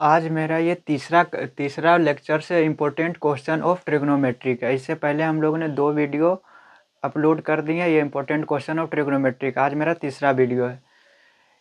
आज मेरा ये तीसरा लेक्चर से इम्पोर्टेंट क्वेश्चन ऑफ ट्रिग्नोमेट्री का। इससे पहले हम लोगों ने 2 वीडियो अपलोड कर दिए हैं ये इम्पोर्टेंट क्वेश्चन ऑफ ट्रिग्नोमेट्री का। आज मेरा तीसरा वीडियो है।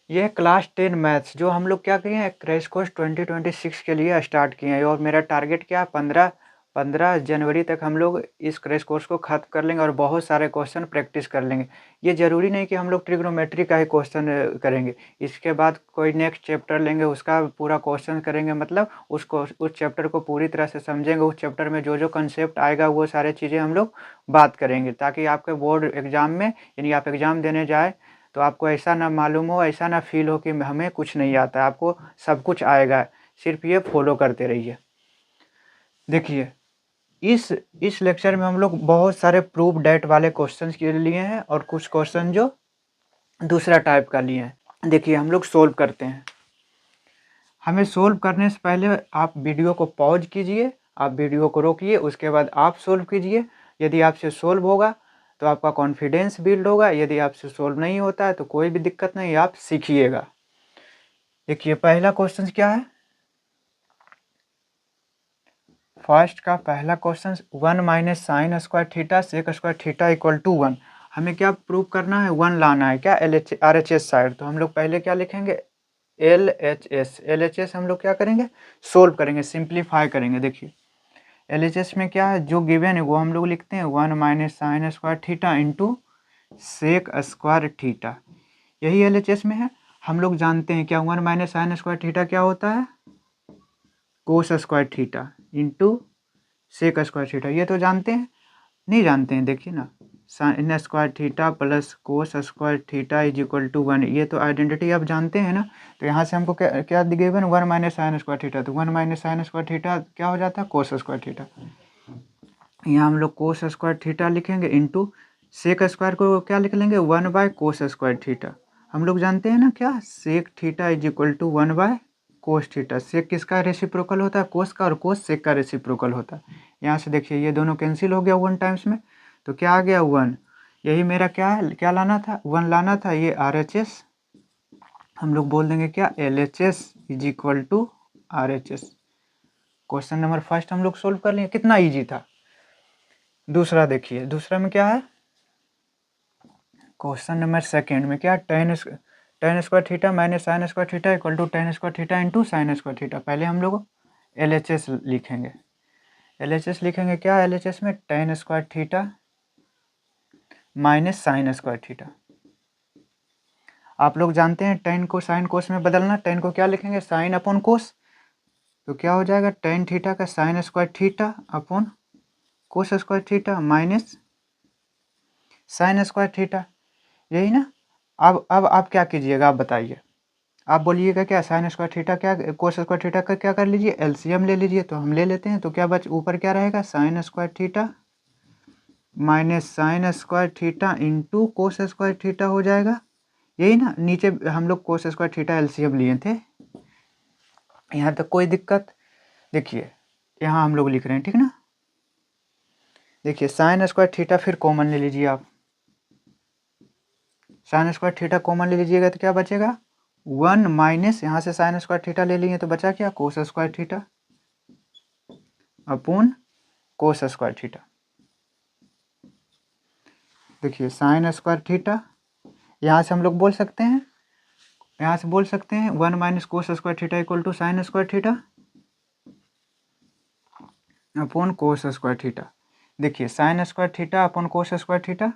ये क्लास 10 मैथ्स जो हम लोग क्या किए हैं, क्रैश कोर्स 2026 के लिए स्टार्ट किए हैं और मेरा टारगेट क्या है, 15 जनवरी तक हम लोग इस क्रैश कोर्स को ख़त्म कर लेंगे और बहुत सारे क्वेश्चन प्रैक्टिस कर लेंगे। ये ज़रूरी नहीं कि हम लोग ट्रिग्नोमेट्री का ही क्वेश्चन करेंगे, इसके बाद कोई नेक्स्ट चैप्टर लेंगे उसका पूरा क्वेश्चन करेंगे। मतलब उस चैप्टर को पूरी तरह से समझेंगे, उस चैप्टर में जो जो कंसेप्ट आएगा वो सारे चीज़ें हम लोग बात करेंगे, ताकि आपके बोर्ड एग्ज़ाम में यानी आप एग्ज़ाम देने जाए तो आपको ऐसा ना मालूम हो, ऐसा ना फील हो कि हमें कुछ नहीं आता। आपको सब कुछ आएगा, सिर्फ ये फॉलो करते रहिए। देखिए इस लेक्चर में हम लोग बहुत सारे प्रूफ डेट वाले क्वेश्चंस के लिए हैं और कुछ क्वेश्चन जो दूसरा टाइप का लिए हैं। देखिए हम लोग सोल्व करते हैं। हमें सोल्व करने से पहले आप वीडियो को पॉज कीजिए, आप वीडियो को रोकिए, उसके बाद आप सोल्व कीजिए। यदि आपसे सोल्व होगा तो आपका कॉन्फिडेंस बिल्ड होगा, यदि आपसे सोल्व नहीं होता है तो कोई भी दिक्कत नहीं, आप सीखिएगा। देखिए पहला क्वेश्चन क्या है, फर्स्ट का पहला question 1 minus sine square theta sec square theta equal to 1। हमें क्या प्रूव करना है, 1 लाना है क्या RHS साइड। तो हम लोग पहले क्या लिखेंगे, LHS हम लोग क्या करेंगे, सोल्व करेंगे, सिंप्लीफाई करेंगे। देखिए LHS में क्या है, जो गिवन है वो हम लोग लिखते हैं 1 minus sine square theta into sec square theta, यही LHS में है। हम लोग जानते हैं क्या, 1 माइनस साइन स्क्वायर थीटा क्या होता है, cos square theta into sec square theta. ये तो जानते हैं, नहीं जानते हैं देखिए ना, sine square theta plus cos square theta is equal to 1। ये तो आइडेंटिटी आप जानते हैं ना। तो यहाँ से हमको क्या क्या given, 1 minus sine square theta, तो 1 माइनस साइन स्क्वायर थीटा क्या हो जाता है, कोस स्क्वायर थीटा। यहाँ हम लोग कोस स्क्वायर थीटा लिखेंगे इंटू सेक स्क्वायर को क्या लिख लेंगे, 1 बाय कोस स्क्वायर थीटा। हम लोग जानते हैं ना क्या, sec theta is equal to 1 by cos theta. Sec किसका रेसिप्रोकल होता है, कोस का, और कोस सेक का रेसिप्रोकल होता है। यहाँ से देखिए ये दोनों कैंसिल हो गया 1 टाइम्स में, तो क्या आ गया 1। यही मेरा क्या है, क्या लाना था, 1 लाना था। ये RHS हम लोग बोल देंगे क्या, LHS is equal to RHS। Question number first हम लोग सोल्व कर लिए, कितना ईजी था। दूसरा देखिए, दूसरा में क्या है, क्वेश्चन नंबर सेकेंड में क्या, tan square theta minus sine square theta equal to tan square theta into sine square theta. पहले हम लोग LHS लिखेंगे, LHS लिखेंगे क्या, LHS में ten square theta minus sine square theta. आप लोग जानते हैं टेन को साइन कोस में बदलना, टेन को क्या लिखेंगे, साइन अपॉन कोस। तो क्या हो जाएगा, टेन थीटा का sign square theta upon cos square theta minus sine square theta, यही ना। अब आप क्या कीजिएगा, आप बताइए, आप बोलिएगा क्या, साइन स्क्वायर थीटा क्या, कोस स्क्वायर थीटा का क्या कर लीजिए, LCM ले लीजिए। तो हम ले लेते हैं, तो क्या बच, ऊपर क्या रहेगा, sign square theta minus sine square theta into cos square theta हो जाएगा, यही ना। नीचे हम लोग कोस स्क्वायर थीटा LCM लिए थे, यहाँ तक कोई दिक्कत। देखिए यहाँ हम लोग लिख रहे हैं, ठीक ना। देखिए साइन स्क्वायर थीटा फिर कॉमन ले लीजिए आप, साइन स्क्वायर थीटा कॉमन ले लीजिएगा तो क्या बचेगा, 1 माइनस, यहाँ से साइन स्क्वायर थीटा ले लिए तो बचा क्या, कोस square theta upon cos square theta. देखिए साइन स्क्वायर थीटा, यहाँ से हम लोग बोल सकते हैं, यहाँ से बोल सकते हैं 1 minus cos square theta equal to sine square theta upon cos square theta. देखिए sine square theta upon cos square theta,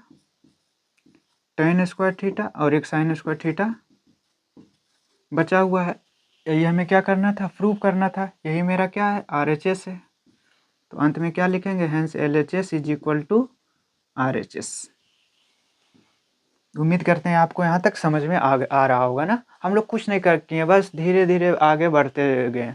tan square theta और एक साइन स्क्वायर थीटा बचा हुआ है। यही हमें क्या करना था, प्रूव करना था। यही मेरा क्या है, RHS है। तो अंत में क्या लिखेंगे, hence LHS is equal to RHS। उम्मीद करते हैं आपको यहाँ तक समझ में आ रहा होगा ना। हम लोग कुछ नहीं कर किए, बस धीरे धीरे आगे बढ़ते गए।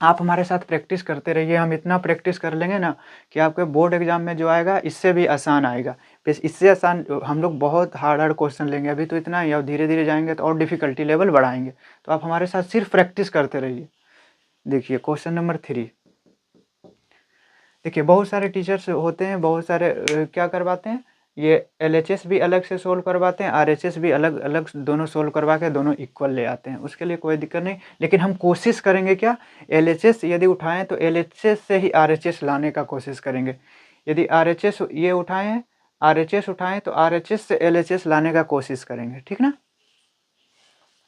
आप हमारे साथ प्रैक्टिस करते रहिए, हम इतना प्रैक्टिस कर लेंगे ना कि आपके बोर्ड एग्जाम में जो आएगा इससे भी आसान आएगा। इससे आसान हम लोग बहुत हार्ड क्वेश्चन लेंगे, अभी तो इतना ही, और धीरे धीरे जाएंगे तो और डिफ़िकल्टी लेवल बढ़ाएंगे। तो आप हमारे साथ सिर्फ प्रैक्टिस करते रहिए। देखिए क्वेश्चन नंबर 3, देखिए बहुत सारे टीचर्स होते हैं, बहुत सारे क्या करवाते हैं, ये LHS भी अलग से सोल्व करवाते हैं, RHS भी अलग अलग दोनों सोल्व करवा के दोनों इक्वल ले आते हैं, उसके लिए कोई दिक्कत नहीं। लेकिन हम कोशिश करेंगे क्या, LHS यदि उठाएं तो LHS से ही RHS लाने का कोशिश करेंगे। यदि RHS ये उठाएं, RHS उठाएं तो RHS से LHS लाने का कोशिश करेंगे, ठीक ना।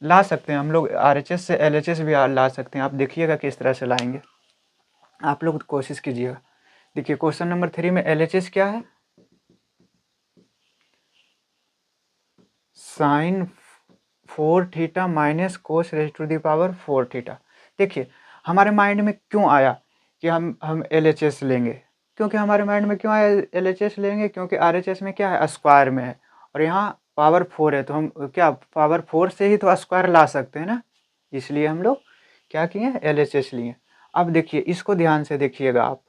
ला सकते हैं हम लोग, RHS से LHS भी ला सकते हैं। आप देखिएगा किस तरह से लाएंगे, आप लोग कोशिश कीजिएगा। देखिए क्वेश्चन नंबर 3 में LHS क्या है, sine 4 theta minus cos raise to the power 4 theta. देखिए हमारे माइंड में क्यों आया कि हम LHS लेंगे, क्योंकि हमारे माइंड में क्यों आया LHS लेंगे, क्योंकि RHS में क्या है, स्क्वायर में है, और यहाँ पावर 4 है, तो हम क्या पावर 4 से ही तो स्क्वायर ला सकते हैं ना, इसलिए हम लोग क्या किए, LHS लिए। अब देखिए इसको ध्यान से देखिएगा, आप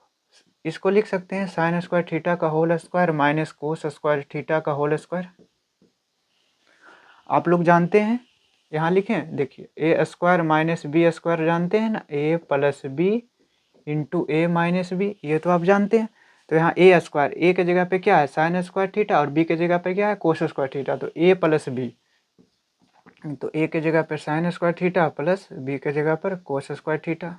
इसको लिख सकते हैं साइन स्क्वायर थीटा का whole square minus cos square theta का होल स्क्वायर। आप लोग जानते हैं, यहाँ लिखें, देखिए A square minus B square जानते हैं ना, A plus B into A minus B, ये तो आप जानते हैं। तो यहाँ ए स्क्वायर, ए के जगह पे क्या है साइन स्क्वायर थीटा, और बी के जगह पे क्या है कोस स्क्वायर थीटा, तो ए प्लस बी, तो ए के जगह पर sine square theta plus B के जगह पर cos square theta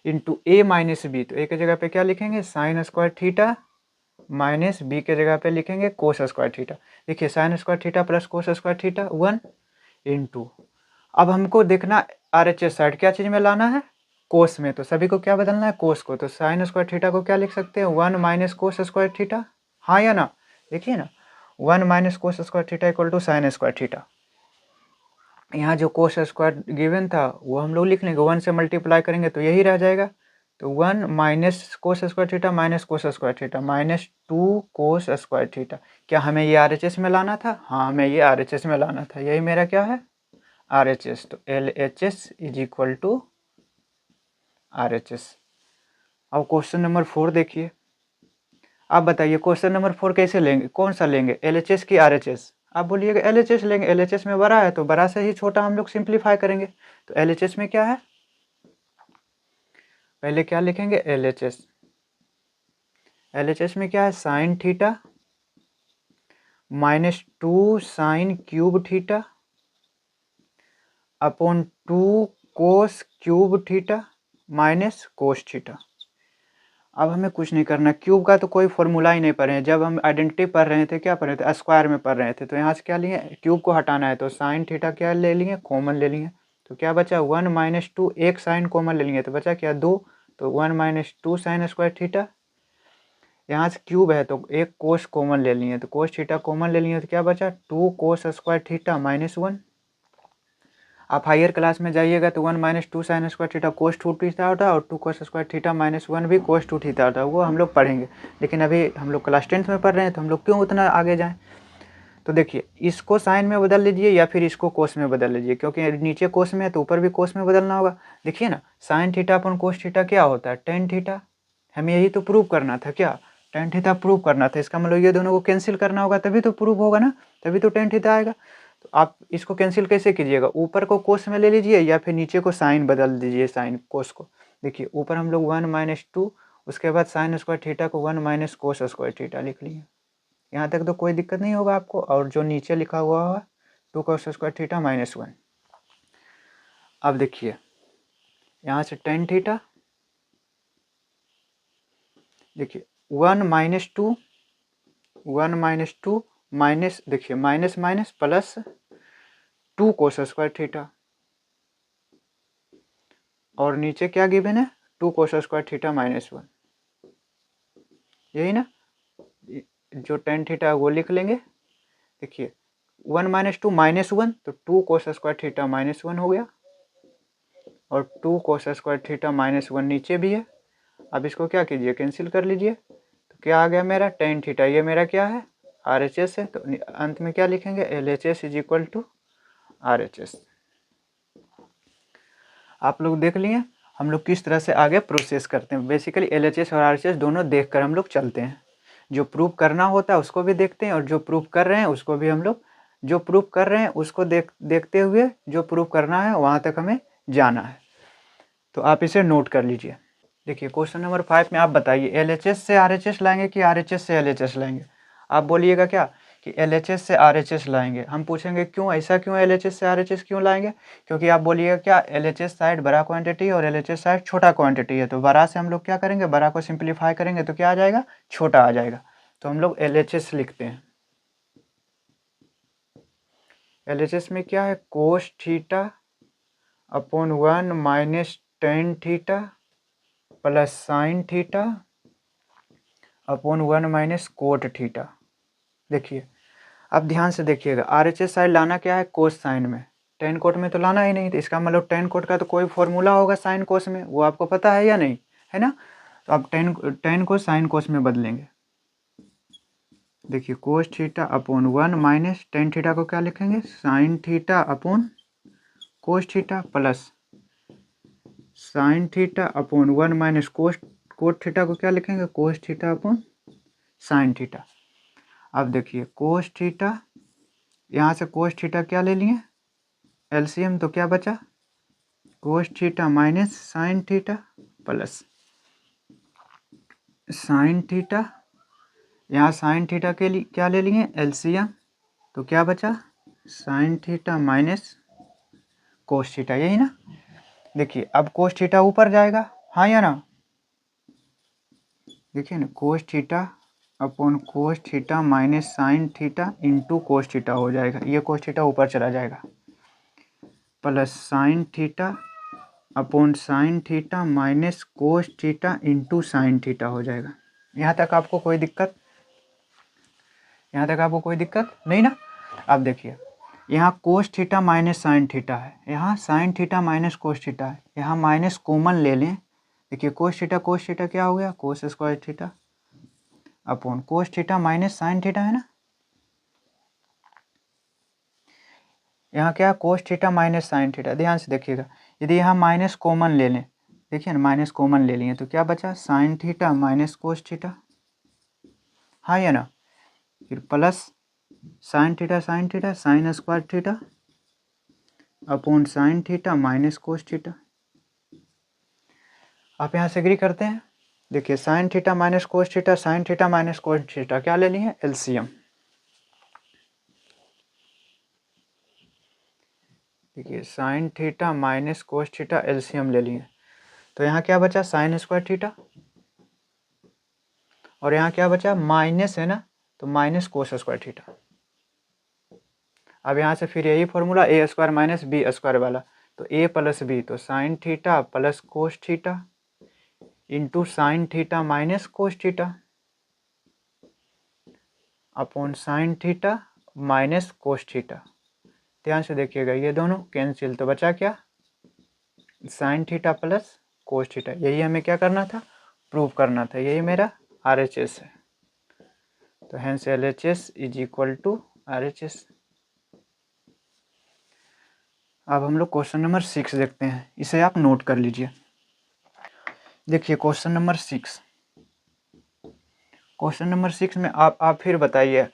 into A minus B, तो ए के जगह पे क्या लिखेंगे sine square theta minus B के जगह पे लिखेंगे कोस स्क्वायर थीटा। देखिए sine square theta plus cos square theta 1 into, अब हमको देखना RHS साइड क्या चीज़ में लाना है, कोस में, तो सभी को क्या बदलना है कोस को, तो साइन स्क्वायर थीटा को क्या लिख सकते हैं 1 माइनस कोस स्क्वायर थीटा, हाँ या ना, देखिए ना 1 minus cos square theta equal to sine square theta. यहाँ जो कोस स्क्वायर गिवन था वो हम लोग लिख लेंगे, 1 से मल्टीप्लाई करेंगे तो यही रह जाएगा, तो 1 minus cos square theta minus cos square theta minus 2 कोस स्क्वायर थीटा। क्या हमें ये RHS में लाना था, हाँ हमें ये RHS में लाना था, यही मेरा क्या है RHS, तो LHS is equal to RHS। अब क्वेश्चन नंबर 4 देखिए, आप बताइए क्वेश्चन नंबर 4 कैसे लेंगे, कौन सा लेंगे LHS की RHS, आप बोलिएगा LHS लेंगे, LHS में बड़ा है तो बड़ा से ही छोटा हम लोग सिंप्लीफाई करेंगे। तो LHS में क्या है, पहले क्या लिखेंगे LHS में क्या है sine theta minus 2 sine cube theta upon 2 cos cube theta minus cos theta. अब हमें कुछ नहीं करना, क्यूब का तो कोई फॉर्मूला ही नहीं पढ़े हैं, जब हम आइडेंटिटी पढ़ रहे थे क्या पढ़ रहे थे स्क्वायर में पढ़ रहे थे, तो यहाँ से क्या लिए क्यूब को हटाना है, तो साइन थीटा क्या ले लिए कॉमन ले लिए, तो क्या बचा 1 माइनस 2, एक साइन कॉमन ले लिए तो बचा क्या 2, तो 1 माइनस 2 साइन स्क्वायर थीटा, यहाँ से क्यूब है तो एक कोस कॉमन ले लिए, तो कोस थीटा कॉमन ले लिए तो क्या बचा 2 कोस स्क्वायर थीटा माइनस 1। आप हायर क्लास में जाइएगा तो 1 minus 2 sign square theta cos 2 theta होता है, और 2 कोस स्क्वायर थीटा माइनस 1 भी कोस 2 थीटा होता है, वो हम लोग पढ़ेंगे। लेकिन अभी हम लोग क्लास 10th में पढ़ रहे हैं तो हम लोग क्यों उतना आगे जाएं। तो देखिए इसको साइन में बदल लीजिए या फिर इसको कोस में बदल लीजिए, क्योंकि नीचे कोस में है तो ऊपर भी कोस में बदलना होगा। देखिए ना साइन थीटा अपन कोस थीटा क्या होता है टेन थीटा, हमें यही तो प्रूव करना था, क्या टेन थीटा प्रूव करना था, इसका मतलब ये दोनों को कैंसिल करना होगा तभी तो प्रूव होगा ना, तभी तो टेन थीटा आएगा। तो आप इसको कैंसिल कैसे कीजिएगा, ऊपर को कोस में ले लीजिए या फिर नीचे को साइन बदल दीजिए साइन कोस को। देखिए ऊपर हम लोग 1 माइनस 2, उसके बाद साइन स्क्वायर थीटा को 1 माइनस कोस स्क्वायर थीटा लिख लिए, यहाँ तक तो कोई दिक्कत नहीं होगा आपको। और जो नीचे लिखा हुआ है 2 कोस स्क्वायर थीटा माइनस 1। अब देखिए यहाँ से टेन थीटा, देखिए 1 माइनस 2, 1 माइनस 2 माइनस, देखिए माइनस माइनस प्लस 2 कोस स्क्वायर थीटा, और नीचे क्या गिवन है 2 कोस स्क्वायर थीटा माइनस 1, यही ना, जो टेन थीटा है वो लिख लेंगे। देखिए 1 माइनस 2 माइनस 1, तो 2 कोस स्क्वायर थीटा माइनस 1 हो गया, और 2 कोस स्क्वायर थीटा माइनस 1 नीचे भी है। अब इसको क्या कीजिए कैंसिल कर लीजिए, तो क्या आ गया मेरा टेन थीटा, ये मेरा क्या है RHS है, तो अंत में क्या लिखेंगे LHS is equal to RHS। आप लोग देख लिए हम लोग किस तरह से आगे प्रोसेस करते हैं। बेसिकली LHS और RHS दोनों देखकर हम लोग चलते हैं, जो प्रूव करना होता है उसको भी देखते हैं, और जो प्रूव कर रहे हैं उसको भी हम लोग, जो प्रूव कर रहे हैं उसको देखते हुए जो प्रूव करना है वहाँ तक हमें जाना है। तो आप इसे नोट कर लीजिए। देखिए क्वेश्चन नंबर 5 में आप बताइए LHS से RHS लाएंगे कि RHS से LHS लाएंगे। आप बोलिएगा क्या कि LHS से RHS लाएंगे, हम पूछेंगे क्यों, ऐसा क्यों LHS से RHS क्यों लाएंगे, क्योंकि आप बोलिएगा क्या LHS साइड बड़ा क्वांटिटी और LHS साइड छोटा क्वांटिटी है, तो बड़ा से हम लोग क्या करेंगे, बड़ा को सिंप्लीफाई करेंगे तो क्या आ जाएगा, छोटा आ जाएगा, तो हम लोग LHS लिखते हैं। LHS में क्या है, cos theta upon 1 minus tan theta plus sine theta upon 1 minus cot theta. देखिए अब ध्यान से देखिएगा, RHS साइड लाना क्या है, कोस साइन में, टेन कोट में तो लाना ही नहीं, तो इसका मतलब टेन कोट का तो कोई फॉर्मूला होगा साइन कोस में, वो आपको पता है या नहीं, है ना। तो आप टेन को साइन कोस में बदलेंगे। देखिए cos theta upon 1 minus tan theta को क्या लिखेंगे, sine theta upon cos theta plus sine theta upon 1 minus cot theta को क्या लिखेंगे, cos theta upon sine theta. अब देखिए कोस थीटा, यहाँ से कोस थीटा क्या ले लिए LCM, तो क्या बचा, cos theta minus sine theta plus sine theta, यहाँ साइन थीटा के लिए क्या ले लिए LCM, तो क्या बचा sine theta minus cos theta, यही ना। देखिए अब कोस थीटा ऊपर जाएगा, हाँ या ना, देखिए ना cos theta upon cos theta minus sine theta into cos theta हो जाएगा, ये कोस थीटा ऊपर चला जाएगा, plus sine theta upon sine theta minus cos theta into sine theta हो जाएगा। यहाँ तक आपको कोई दिक्कत, यहाँ तक आपको कोई दिक्कत नहीं ना। अब देखिए यहाँ cos theta minus sine theta है, यहाँ sine theta minus cos theta है, यहाँ माइनस कॉमन ले लें। देखिए कोस थीटा क्या हो गया, कोस square theta upon cos theta minus sine theta है ना, यहाँ क्या cos theta minus sine theta. ध्यान से देखिएगा, यदि यहाँ माइनस कॉमन ले लें, देखिए ना माइनस कॉमन ले लिए तो क्या बचा, sine theta minus cos theta, हाँ या ना, फिर plus sine theta sine square theta upon sine theta minus cos theta. आप यहाँ से एग्री करते हैं। देखिए sine theta minus cos theta, sine theta minus cos theta क्या ले लिए LCM। देखिए sine theta minus cos theta LCM ले लिए, तो यहाँ क्या बचा साइन स्क्वायर थीटा, और यहाँ क्या बचा माइनस है ना, तो माइनस कोस स्क्वायर थीटा। अब यहाँ से फिर यही formula A square minus B square वाला, तो A प्लस B, तो sine theta plus cos theta into sine theta minus cos theta upon sine theta minus cos theta. ध्यान से देखिएगा ये दोनों कैंसिल, तो बचा क्या sine theta plus cos theta. यही हमें क्या करना था, प्रूव करना था, यही मेरा RHS है। तो hence LHS is equal to RHS। अब हम लोग क्वेश्चन नंबर 6 देखते हैं, इसे आप नोट कर लीजिए। देखिए क्वेश्चन नंबर 6, क्वेश्चन नंबर 6 में आप फिर बताइए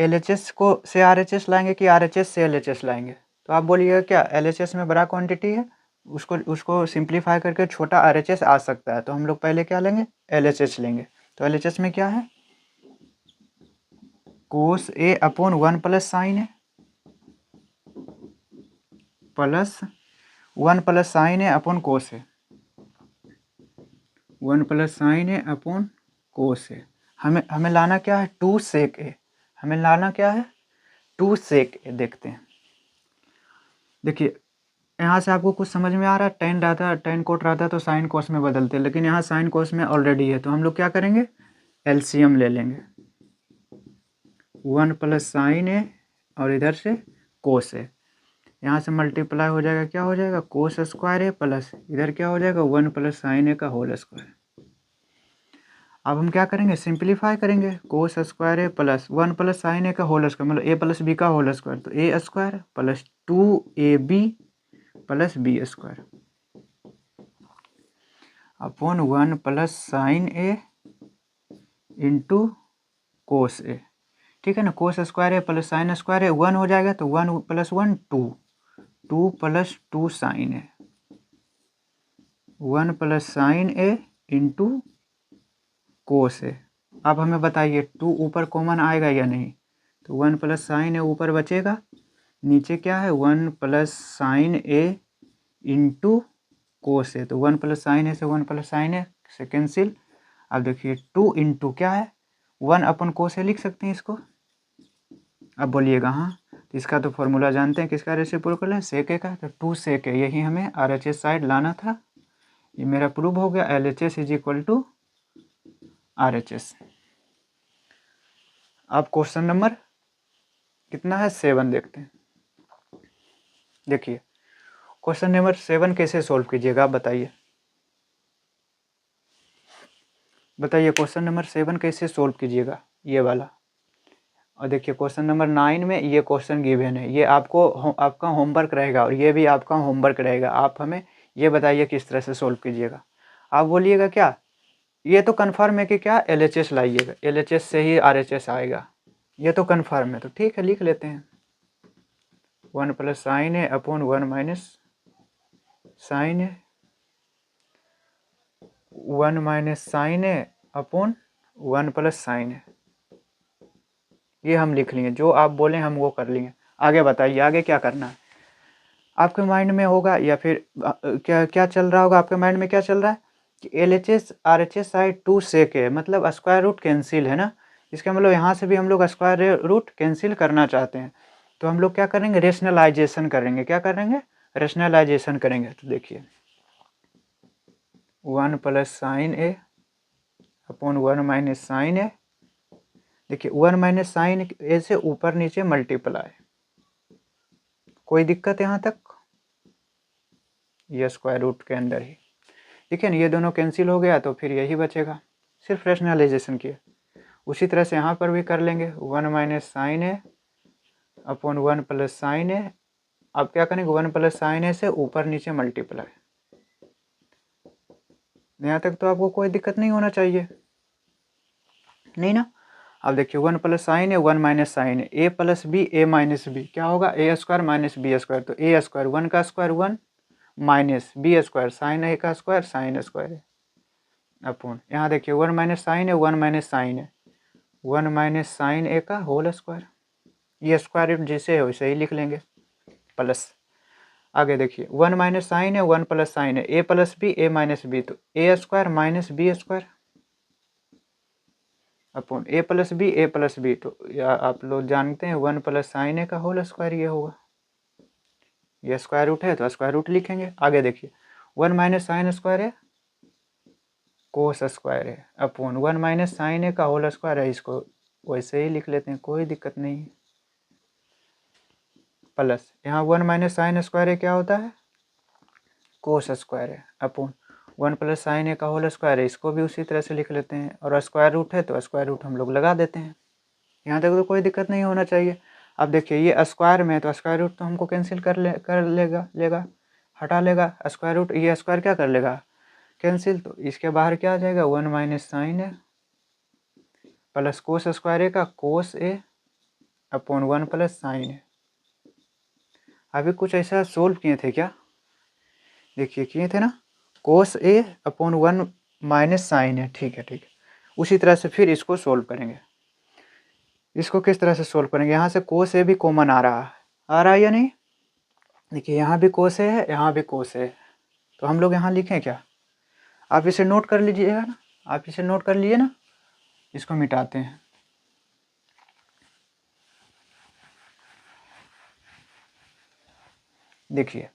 LHS को से RHS लाएंगे कि RHS से LHS लाएंगे। तो आप बोलिएगा क्या LHS में बड़ा क्वांटिटी है, उसको सिंप्लीफाई करके छोटा RHS आ सकता है, तो हम लोग पहले क्या लेंगे LHS लेंगे। तो LHS में क्या है cos A upon 1 plus sine है प्लस 1 प्लस साइन है अपॉन कोस है, 1 प्लस साइन है अपॉन कोस है। हमें लाना क्या है 2 सेक ए, हमें लाना क्या है 2 सेक ए। देखते हैं, देखिए यहाँ से आपको कुछ समझ में आ रहा है, टेन कोट रहता तो साइन कोस में बदलते, लेकिन यहाँ साइन कोस में ऑलरेडी है, तो हम लोग क्या करेंगे LCM ले लेंगे, 1 प्लस साइन है और इधर से कोस है, यहाँ से मल्टीप्लाई हो जाएगा, क्या हो जाएगा कोस स्क्वायर है प्लस इधर क्या हो जाएगा 1 प्लस साइन है का होल स्क्वायर। अब हम क्या करेंगे सिंप्लीफाई करेंगे, कोस स्क्वायर है प्लस 1 प्लस साइन है का होल स्क्वायर, मतलब A प्लस B का होल स्क्वायर, तो A square plus 2AB plus B square upon 1 plus sign A into cos A। ठीक है ना, कोस स्क्वायर है प्लस साइन स्क्वायर है, 1 हो जाएगा, तो 1 प्लस 1 2 प्लस 2 साइन है, 1 plus sign A into cos A अब हमें बताइए 2 ऊपर कॉमन आएगा या नहीं, तो 1 प्लस साइन ए ऊपर बचेगा, नीचे क्या है 1 प्लस साइन ए इंटू कोस ए, तो 1 प्लस साइन ए से 1 प्लस साइन ए से कैंसिल। अब देखिए 2 इंटू क्या है 1 अपन कोस ए लिख सकते हैं इसको। अब बोलिएगा हाँ, तो इसका तो फॉर्मूला जानते हैं, किसका रेसिप्रोकल है, सेक ए का, तो 2 सेक ए, यही हमें RHS साइड लाना था। ये मेरा प्रूव हो गया, LHS is equal to RHS। अब क्वेश्चन नंबर कितना है 7 देखते हैं। देखिए क्वेश्चन नंबर 7 कैसे सोल्व कीजिएगा आप बताइए, बताइए क्वेश्चन नंबर 7 कैसे सोल्व कीजिएगा ये वाला। और देखिए क्वेश्चन नंबर 9 में ये क्वेश्चन गिवन है, ये आपका होमवर्क रहेगा और ये भी आपका होमवर्क रहेगा। आप हमें ये बताइए किस तरह से सोल्व कीजिएगा। आप बोलिएगा क्या, ये तो कन्फर्म है कि क्या LHS लाइएगा, LHS से ही RHS आएगा, ये तो कन्फर्म है, तो ठीक है लिख लेते हैं 1 plus sine A upon 1 minus sine A, 1 minus sine A upon 1 plus sine ए, ये हम लिख लेंगे, जो आप बोलें हम वो कर लेंगे। आगे बताइए आगे क्या करना है आपके माइंड में होगा, या फिर क्या क्या चल रहा होगा आपके माइंड में, क्या चल रहा है कि LHS RHS साइड 2 सेक है, मतलब स्क्वायर रूट कैंसिल है ना, इसका मतलब यहाँ से भी हम लोग स्क्वायर रूट कैंसिल करना चाहते हैं, तो हम लोग क्या करेंगे रेशनलाइजेशन करेंगे, क्या करेंगे रेशनलाइजेशन करेंगे। तो देखिए 1 प्लस साइन ए अपॉन 1 माइनस साइन ए, देखिए 1 माइनस साइन ए से ऊपर नीचे मल्टीप्लाई, कोई दिक्कत यहाँ तक, ये स्क्वायर रूट के अंदर ही, ठीक है ना, ये दोनों कैंसिल हो गया तो फिर यही बचेगा, सिर्फ रेशनलाइजेशन किए। उसी तरह से यहाँ पर भी कर लेंगे 1 माइनस साइन ए अपॉन 1 प्लस साइन ए, अब क्या करेंगे 1 प्लस साइन ए से ऊपर नीचे मल्टीप्लाई, यहाँ तक तो आपको कोई दिक्कत नहीं होना चाहिए, नहीं ना। अब देखिए 1 plus sine A 1 minus sine A plus B A minus B, क्या होगा A square minus B square, तो ए स्क्वायर 1 का square 1 minus B square sine A का स्क्वायर साइन स्क्वायर है अपॉन, यहाँ देखिए 1 माइनस साइन है 1 माइनस साइन है 1 माइनस साइन ए का होल स्क्वायर, ये स्क्वायर रूट जैसे है वैसे ही लिख लेंगे प्लस। आगे देखिए 1 माइनस साइन है 1 प्लस साइन है A plus B A minus B, तो A square minus B square upon A plus B, तो आप लोग जानते हैं 1 प्लस साइन ए का होल स्क्वायर ये होगा, ये स्क्वायर रूट है तो स्क्वायर रूट लिखेंगे। आगे देखिए 1 माइनस साइन स्क्वायर है कोस स्क्वायर है अपॉन 1 माइनस साइन ए का होल स्क्वायर है, इसको वैसे ही लिख लेते हैं कोई दिक्कत नहीं है, प्लस यहाँ 1 माइनस साइन स्क्वायर है क्या होता है कोस स्क्वायर है अपॉन 1 प्लस साइन ए का होल स्क्वायर है, इसको भी उसी तरह से लिख लेते हैं, और स्क्वायर रूट है तो स्क्वायर रूट हम लोग लगा देते हैं, यहाँ तक तो कोई दिक्कत नहीं होना चाहिए। अब देखिए ये स्क्वायर में है तो स्क्वायर रूट तो हमको कैंसिल कर लेगा हटा लेगा स्क्वायर रूट, ये स्क्वायर क्या कर लेगा कैंसिल, तो इसके बाहर क्या आ जाएगा 1 minus sine A plus cos square ए का कोस ए अपॉन 1 प्लस साइन ए। अभी कुछ ऐसा सोल्व किए थे क्या, देखिए किए थे ना कोस ए अपॉन 1 माइनस साइन ए, ठीक है ठीक है, उसी तरह से फिर इसको सोल्व करेंगे। इसको किस तरह से सोल्व करेंगे, यहाँ से कोस ए भी कॉमन आ रहा है या नहीं, देखिए यहाँ भी कोस ए है यहाँ भी कोस ए है, तो हम लोग यहाँ लिखें क्या, आप इसे नोट कर लीजिएगा ना, आप इसे नोट कर लीजिए ना, इसको मिटाते हैं। देखिए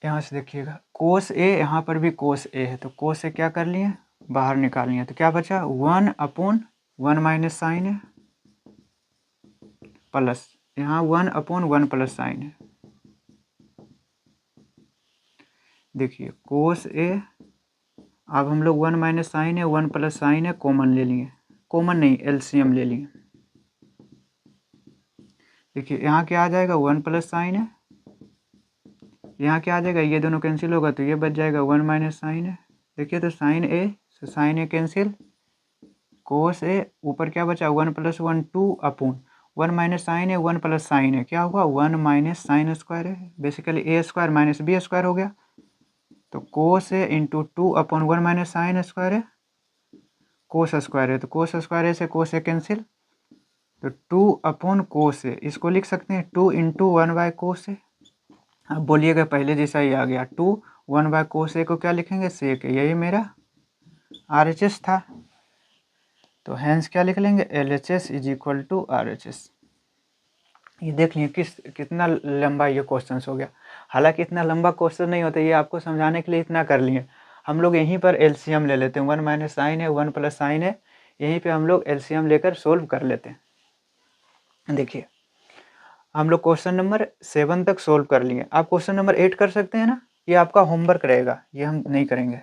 यहाँ से देखिएगा कोस ए, यहाँ पर भी कोस ए है, तो कोस ए क्या कर लिए बाहर निकाल लिए, तो क्या बचा 1 अपॉन 1 माइनस साइन है प्लस यहाँ 1 अपॉन 1 प्लस साइन है। देखिए कोस ए, अब हम लोग 1 माइनस साइन है 1 प्लस साइन है कॉमन ले लिए, कॉमन नहीं LCM ले लिए। देखिए यहाँ क्या आ जाएगा 1 प्लस साइन है, यहाँ क्या आ जाएगा ये दोनों कैंसिल होगा तो ये बच जाएगा 1 माइनस साइन है। देखिए तो साइन ए से साइन ए कैंसिल, कोस ए ऊपर क्या बचा 1 प्लस 1 2 अपॉन 1 माइनस साइन है 1 प्लस साइन है, क्या हुआ 1 माइनस साइन स्क्वायर है, basically A square minus B square हो गया, तो cos A into 2 upon 1 minus sine square है कोस स्क्वायर है, तो कोस स्क्वायर ए से कोस ए कैंसिल, तो 2 अपॉन कोस ए, इसको लिख सकते हैं 2 इंटू 1 बाय कोस ए। अब बोलिएगा पहले जैसा ही आ गया, 2 1 बाय कोस ए को क्या लिखेंगे, सेक ए, यही मेरा RHS था। तो हैंस क्या लिख लेंगे, LHS is equal to RHS। ये देख लीजिए कितना लंबा ये क्वेश्चन हो गया। हालांकि इतना लंबा क्वेश्चन नहीं होता, ये आपको समझाने के लिए इतना कर लिए। हम लोग यहीं पर LCM ले लेते हैं, 1 माइनस साइन है 1 प्लस साइन है, यहीं पे हम लोग LCM लेकर सोल्व कर लेते हैं। देखिए हम लोग क्वेश्चन नंबर 7 तक सोल्व कर लिए, आप क्वेश्चन नंबर 8 कर सकते हैं ना, ये आपका होमवर्क रहेगा, ये हम नहीं करेंगे,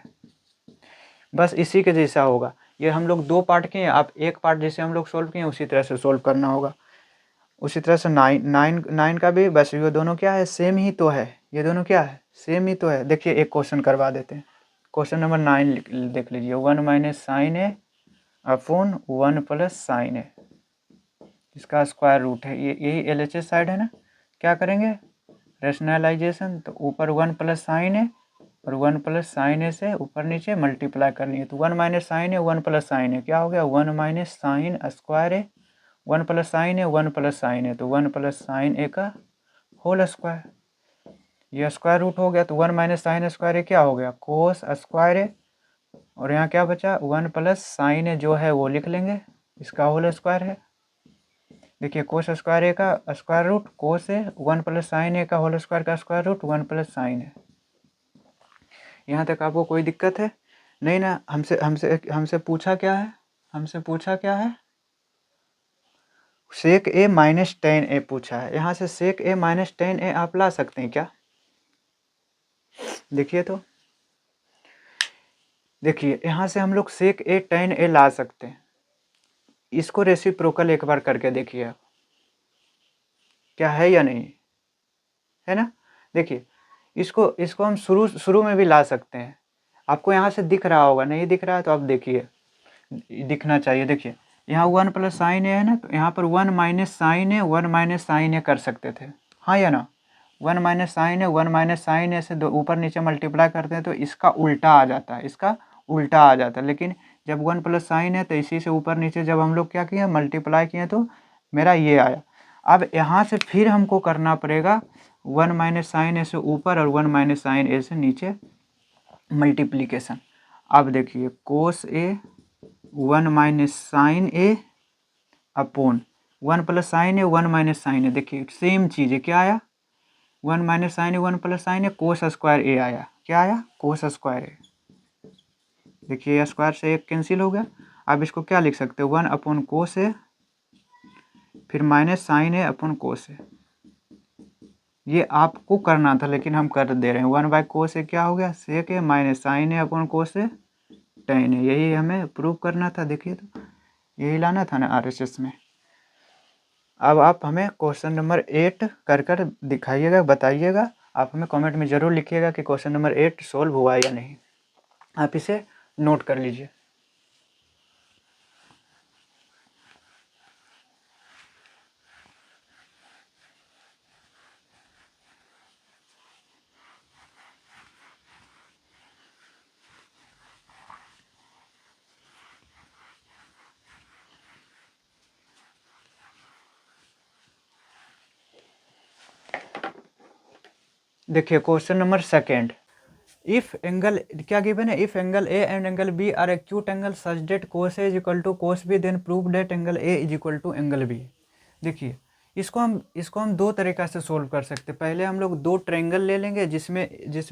बस इसी के जैसा होगा। ये हम लोग 2 पार्ट किए, आप एक पार्ट जैसे हम लोग सोल्व किए उसी तरह से सोल्व करना होगा। उसी तरह से 9 का भी बस, ये दोनों क्या है, सेम ही तो है, ये दोनों क्या है, सेम ही तो है। देखिए एक क्वेश्चन करवा देते हैं, क्वेश्चन नंबर 9 देख लीजिए, 1 माइनस साइन ए अपॉन 1 प्लस साइन ए, इसका स्क्वायर रूट है, ये यही LHS साइड है ना। क्या करेंगे, रेशनलाइजेशन, तो ऊपर 1 प्लस साइन है और 1 प्लस साइन ए से ऊपर नीचे मल्टीप्लाई कर लिए, तो 1 माइनस साइन है 1 प्लस साइन है, क्या हो गया 1 माइनस साइन स्क्वायर है, 1 प्लस साइन है 1 प्लस साइन है, तो 1 प्लस साइन ए का होल स्क्वायर, ये स्क्वायर रूट हो गया, तो 1 माइनस साइन स्क्वायर ए क्या हो गया, कोस स्क्वायर है, और यहाँ क्या बचा 1 प्लस साइन ए जो है वो लिख लेंगे, इसका होल स्क्वायर है। देखिए कोस स्क्वायर ए का स्क्वायर रूट कोस है, 1 प्लस साइन ए का होल स्क्वायर का स्क्वायर रूट 1 प्लस साइन है। यहाँ तक आपको कोई दिक्कत है नहीं ना। हमसे पूछा क्या है, हमसे पूछा क्या है, सेक ए माइनस टेन ए पूछा है। यहाँ से सेक ए माइनस टेन ए आप ला सकते हैं क्या, देखिए तो, देखिए यहाँ से हम लोग सेक ए टेन ए ला सकते हैं। इसको रेसिप्रोकल एक बार करके देखिए आप, क्या है या नहीं है ना। देखिए इसको हम शुरू में भी ला सकते हैं, आपको यहाँ से दिख रहा होगा, नहीं दिख रहा है तो आप देखिए, दिखना चाहिए। देखिए यहाँ 1 प्लस साइन ए है ना, तो यहाँ पर 1 minus sine A 1 minus sine ए कर सकते थे, हाँ या ना। 1 minus sine A 1 minus sine ए से दो ऊपर नीचे मल्टीप्लाई करते हैं तो इसका उल्टा आ जाता है, इसका उल्टा आ जाता है। लेकिन जब 1 प्लस साइन है तो इसी से ऊपर नीचे जब हम लोग क्या किए, मल्टीप्लाई किए, तो मेरा ये आया। अब यहाँ से फिर हमको करना पड़ेगा 1 माइनस साइन ए से ऊपर और 1 माइनस साइन ए से नीचे मल्टीप्लीकेशन। अब देखिए cos A 1 minus sine A upon 1 plus sine A 1 minus sine ए, देखिए सेम चीज़ है, क्या आया 1 minus sine A 1 plus sine A cos square ए आया, क्या आया कोस स्क्वायर ए। देखिए स्क्वायर से एक कैंसिल हो गया। अब इसको क्या लिख सकते हो, 1 अपॉन कोस ए फिर माइनस साइन ए अपॉन कोस ए। ये आपको करना था लेकिन हम कर दे रहे हैं, 1 बाय कोस ए क्या हो गया सेक ए माइनस साइन ए अपॉन कोस ए टेन ए, यही हमें प्रूव करना था। देखिए तो यही लाना था ना RHS में। अब आप हमें क्वेश्चन नंबर 8 कर दिखाइएगा, बताइएगा, आप हमें कमेंट में ज़रूर लिखिएगा कि क्वेश्चन नंबर 8 सोल्व हुआ या नहीं। आप इसे नोट कर लीजिए। देखिए क्वेश्चन नंबर 2, इफ एंगल क्या गिवन है, if angle A and angle B are acute angle such that cos A is equal to cos B then prove that angle A is equal to angle B. देखिए इसको हम 2 तरीक़ा से solve कर सकते हैं। पहले हम लोग 2 ट्रायंगल ले लेंगे जिसमें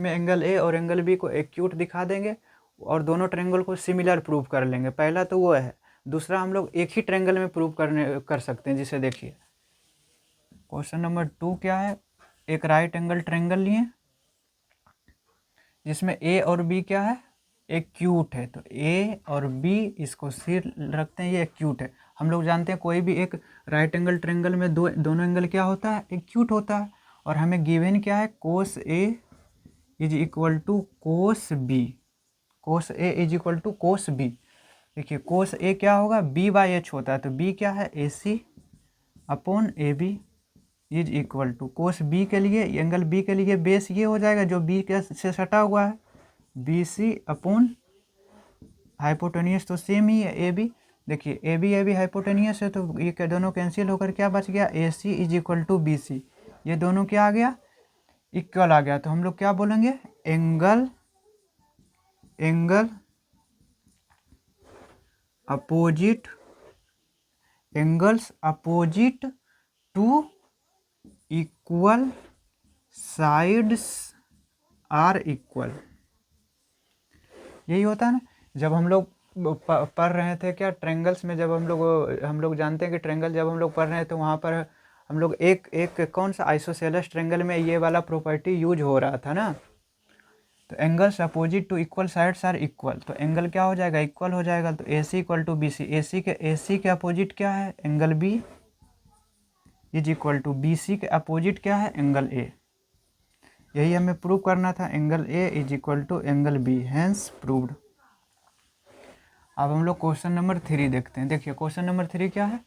एंगल ए और एंगल बी को एक्यूट दिखा देंगे और दोनों ट्रायंगल को सिमिलर प्रूव कर लेंगे। पहला तो वो है। दूसरा हम लोग एक ही ट्रायंगल में प्रूव कर सकते हैं, जिसे देखिए क्वेश्चन नंबर 2 क्या है, एक राइट एंगल ट्रायंगल लिए जिसमें ए और बी क्या है एक्यूट है, तो ए और बी इसको सिर रखते हैं, ये एक्यूट है। हम लोग जानते हैं कोई भी एक राइट एंगल ट्रायंगल में दोनों एंगल क्या होता है एक्यूट होता है। और हमें गिवन क्या है cos A is equal to cos B, cos A is equal to cos B. देखिए कोस ए क्या होगा बी बाई एच होता है, तो बी क्या है A C upon A B is equal to cos B के लिए एंगल बी के लिए बेस ये हो जाएगा जो बी के से सटा हुआ है बी सी अपॉन हाइपोटेनियस तो सेम ही है ए बी। देखिए ए बी हाइपोटेनियस है, तो ये दोनों कैंसिल होकर क्या बच गया, A C is equal to B C. ये दोनों क्या आ गया, इक्वल आ गया। तो हम लोग क्या बोलेंगे, angle opposite, angles opposite to equal sides are equal. यही होता है ना, जब हम लोग पढ़ रहे थे क्या ट्रेंगल्स में, जब हम लोग जानते हैं कि ट्रेंगल जब हम लोग पढ़ रहे हैं तो वहाँ पर हम लोग एक कौन सा आइसोसेलेस ट्रेंगल में ये वाला प्रॉपर्टी यूज हो रहा था ना। तो angles opposite to equal sides are equal, तो एंगल क्या हो जाएगा, इक्वल हो जाएगा। तो A C equal to B C, A C के अपोजिट क्या है, angle B is equal to B C के अपोजिट क्या है, एंगल ए। यही हमें प्रूव करना था, angle A is equal to angle B, hence proved. अब हम लोग क्वेश्चन नंबर 3 देखते हैं। देखिए क्वेश्चन नंबर 3 क्या है,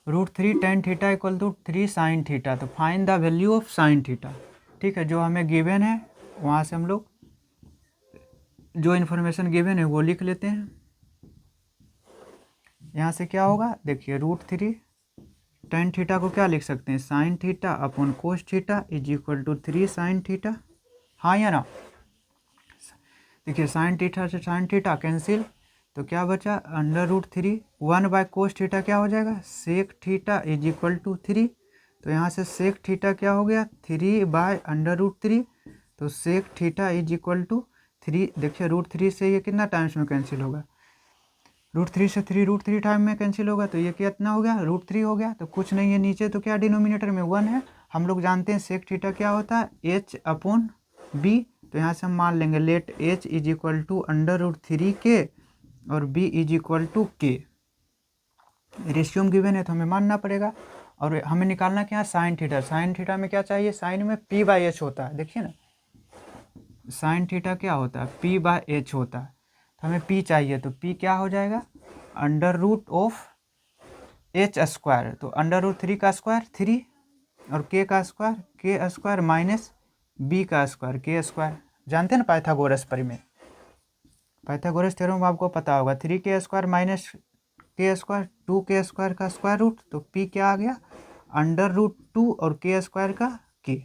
√3 tan theta equal to 3 sin theta. तो find the value of sin theta. ठीक है, जो हमें गिवन है वहाँ से हम लोग जो इन्फॉर्मेशन गिवन है वो लिख लेते हैं। यहाँ से क्या होगा, देखिए √3 tan थीटा को क्या लिख सकते हैं, sin theta upon cos theta is equal to 3 sin theta. हाँ या ना, देखिए sin थीटा से sin थीटा कैंसिल, तो क्या बचा, √3 1 बाय कोस थीटा क्या हो जाएगा, sec theta is equal to 3। तो यहाँ से सेक थीटा क्या हो गया, 3 बाय √3। तो sec theta is equal to 3। देखिए √3 से ये कितना टाइम्स में कैंसिल होगा, √3 से 3 √3 टाइम में कैंसिल होगा। तो ये कितना हो गया, √3 हो गया। तो कुछ नहीं है नीचे, तो क्या डिनोमिनेटर में 1 है। हम लोग जानते हैं सेक थीटा क्या होता है, h अपॉन बी। तो यहाँ से हम मान लेंगे let h is equal to √3 k और b is equal to k. Ratio given है तो हमें मानना पड़ेगा। और हमें निकालना क्या है, साइन थीटा। साइन थीटा में क्या चाहिए, साइन में p/h होता है। देखिए ना, साइन थीटा क्या होता है, p/h होता है। तो हमें p चाहिए, तो p क्या हो जाएगा, √h²। तो √3 का स्क्वायर 3 और k का स्क्वायर k² माइनस b का स्क्वायर k²। जानते हैं ना पाइथागोरस परिमेय, पाइथागोरस थ्योरम आपको पता होगा, 3k² माइनस k², 2k² का स्क्वायर रूट। तो p क्या आ गया, √2 और k² का k।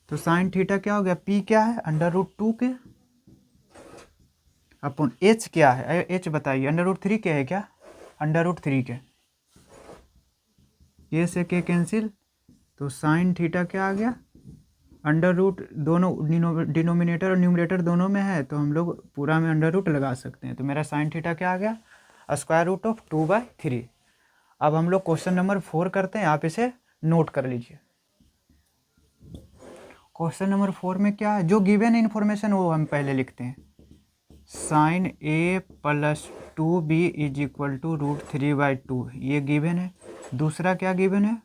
तो साइन थीटा क्या हो गया, p क्या है, √2 के अपॉन h क्या है, h बताइए, √3 के है क्या, √3 के, k से k कैंसिल। तो साइन थीटा क्या आ गया, दोनों डिनोमिनेटर और न्यूमरेटर दोनों में है, तो हम लोग पूरा में √ लगा सकते हैं। तो मेरा साइन थीटा क्या आ गया, √2/3। अब हम लोग क्वेश्चन नंबर 4 करते हैं, आप इसे नोट कर लीजिए। क्वेश्चन नंबर 4 में क्या है, जो गिवन इन्फॉर्मेशन वो हम पहले लिखते हैं। Sine a + 2b is equal to √3/2, ये गिवन है। दूसरा क्या गिवन है,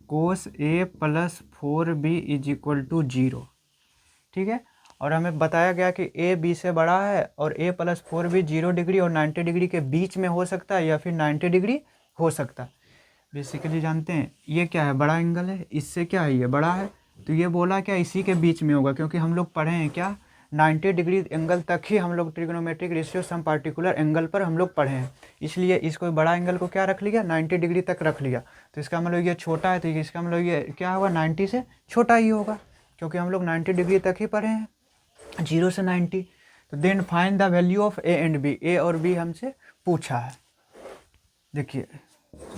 cos a + 4b is equal to 0। ठीक है, और हमें बताया गया कि a b से बड़ा है और a + 4b 0 डिग्री और 90 डिग्री के बीच में हो सकता है या फिर 90 डिग्री हो सकता है। बेसिकली जानते हैं ये क्या है, बड़ा एंगल है, इससे क्या है, ये बड़ा है। तो ये बोला क्या, इसी के बीच में होगा, क्योंकि हम लोग पढ़े हैं क्या, 90 डिग्री एंगल तक ही हम लोग ट्रिग्नोमेट्रिक रेशियो सम पार्टिकुलर एंगल पर हम लोग पढ़े हैं। इसलिए इसको बड़ा एंगल को क्या रख लिया, 90 डिग्री तक रख लिया। तो इसका मतलब ये छोटा है, तो इसका मतलब ये क्या होगा, 90 से छोटा ही होगा, क्योंकि हम लोग 90 डिग्री तक ही पढ़े हैं, 0 से 90। तो then find the value of a and b, a और b हमसे पूछा है। देखिए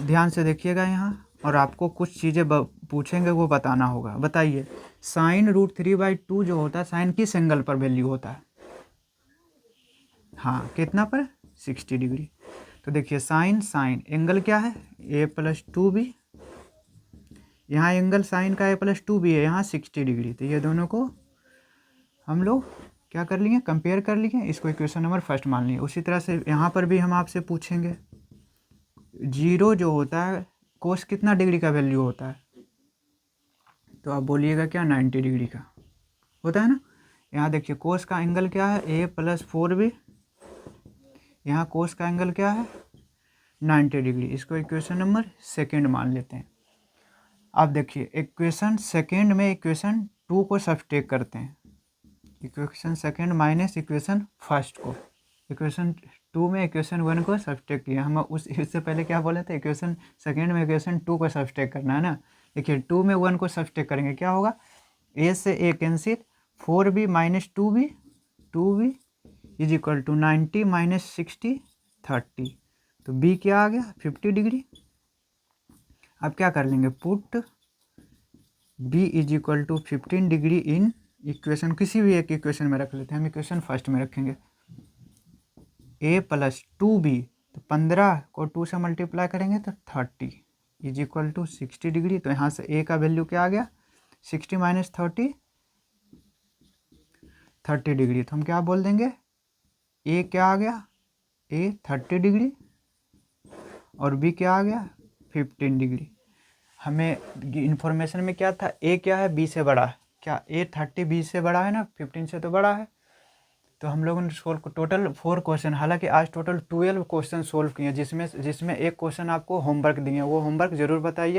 ध्यान से देखिएगा यहाँ, और आपको कुछ चीज़ें पूछेंगे वो बताना होगा। बताइए, साइन √3/2 जो होता है, साइन किस एंगल पर वैल्यू होता है, हाँ कितना पर, 60 डिग्री। तो देखिए साइन एंगल क्या है, a + 2b, यहाँ एंगल साइन का a + 2b है, यहाँ 60 डिग्री। तो ये दोनों को हम लोग क्या कर लिए, कंपेयर कर लिए, इसको इक्वेशन नंबर 1 मान लिए। उसी तरह से यहाँ पर भी हम आपसे पूछेंगे, 0 जो होता है कोस कितना डिग्री का वैल्यू होता है, तो आप बोलिएगा क्या, 90 डिग्री का होता है ना। यहाँ देखिए कोस का एंगल क्या है, a + 4b, यहाँ कोस का एंगल क्या है, 90 डिग्री। इसको इक्वेशन नंबर 2 मान लेते हैं। अब देखिए इक्वेशन 2 में इक्वेशन 2 को सब्सट्रैक्ट करते हैं, इक्वेशन 2 माइनस इक्वेशन 1 को। इक्वेशन 2 में इक्वेशन 1 को सब्सट्रैक्ट किया। हम इससे पहले क्या बोले थे, इक्वेशन सेकेंड में इक्वेशन 2 को सब्सट्रैक्ट करना है ना। देखिए 2 में 1 को सब्सट्रैक्ट करेंगे, क्या होगा, a से a cancel, 4b minus 2b is equal to 90 minus 60 30। तो b क्या आ गया 50 डिग्री। अब क्या कर लेंगे, put b is equal to 15 degree in equation, किसी भी एक इक्वेशन में रख लेते हैं, हम इक्वेशन फर्स्ट में रखेंगे। a प्लस 2b, तो 15 को 2 से मल्टीप्लाई करेंगे तो 30 इज इक्वल टू 60 डिग्री। तो यहाँ से a का वैल्यू क्या आ गया, 60 माइनस 30 डिग्री। तो हम क्या बोल देंगे, a क्या आ गया, a 30 डिग्री और b क्या आ गया 15 डिग्री। हमें इंफॉर्मेशन में क्या था, a क्या है b से बड़ा है, क्या a 30 b से बड़ा है ना, 15 से तो बड़ा है। तो हम लोगों ने सोल्व टोटल 4 क्वेश्चन, हालांकि आज टोटल 12 क्वेश्चन सोल्व किए, जिसमें एक क्वेश्चन आपको होमवर्क दिए, वो होमवर्क ज़रूर बताइए।